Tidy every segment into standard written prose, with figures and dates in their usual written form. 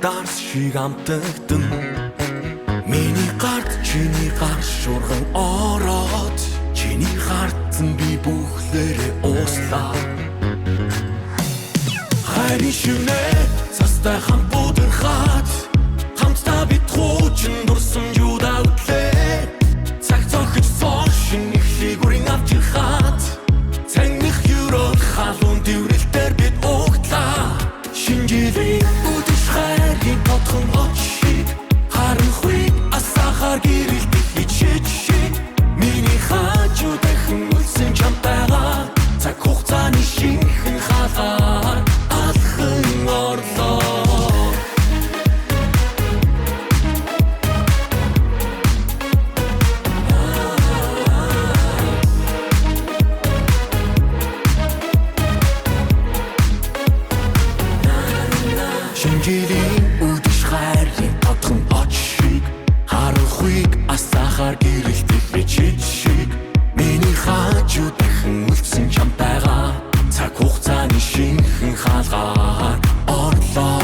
дарс шиг амтагдан миний гарт чиний гар шуурган ороод чиний хартсан би бүхлээрээ ууслаа хайрын шивнэ цастай хам будирхаад хамтдаа бид хуучин дурсан юудаа үтлээ цаг цохиж сошин ихлийг үрийн авч ирхаад цэнгэх юрод халуун дэврэлтээр бид угтлаа шинжирийн үдэш хайрын тодхон очиг харанхуй асахар гэрэлтэх хичээж шиг миний хажуу дахин үлсэн чамтайгаа цаг хугацааны шинхэн халаар алхан орлоо шинжирийн үдэш хайрын тодхон очиг харанхуйг асахар гэрэлтэх хичээж шиг миний хажуу дахин үлсэн чамтайгаа цаг хугацааны шинхэн хаалгаар орлоо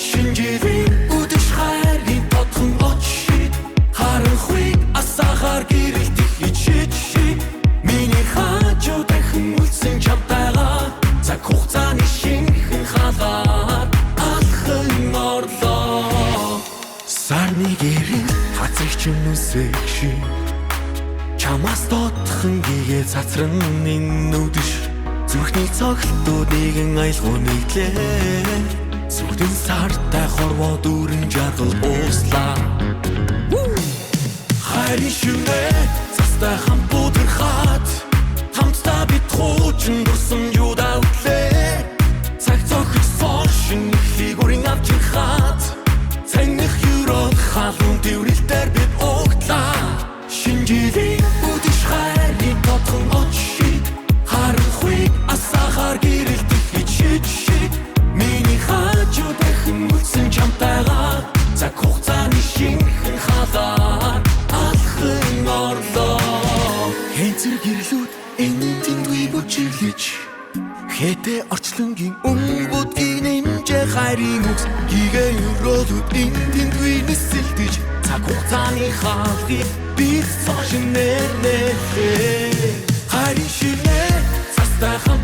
шинжирийн үдэш хайрын тодхон очиг харанхуйг асахар гэрэлтэх хичээж шиг миний хажуу дахин үлсэн чамтайгаа цаг хугацааны шинхэн хаалгаар алхан орлоо сарны гэрэл хацрах чинь үсэх шиг чамаас дотхон гээгээ цацран нүдэш зүрхний цогтууд нэгэн аялгуу нийтлээ зүрхний сартай хорвоо дүүрэн жаргал ууслаа хайрын шивнэ цастай хам будирхаад хамтдаа бид хуучин дурсан юудаа үтлээ цаг цохиж сошин ихлийг үрийн авч ирхаад цэнгэх юрод халуун дэврэлтээр бид угтлаа шинжирийн үдэш хайрын тодхон очиг харанхуйг асахар гэрэлтэх хичээж шиг миний хажуу дахин үлсэн чамтайгаа цаг хугацааны шинхэн халаар алхан орлоо хэнцэр гэрлүүд энэ тэндгүй бүжиглэж хэтэ орчлонгийн өнгөдгийг нэмжээ хайрын үгс гигээ өрөөлүүд энэ тэндгүй нисэлдэж цаг хугацааны хаалгыг бид сошин нэлээ хайрын шивнэ цастай хам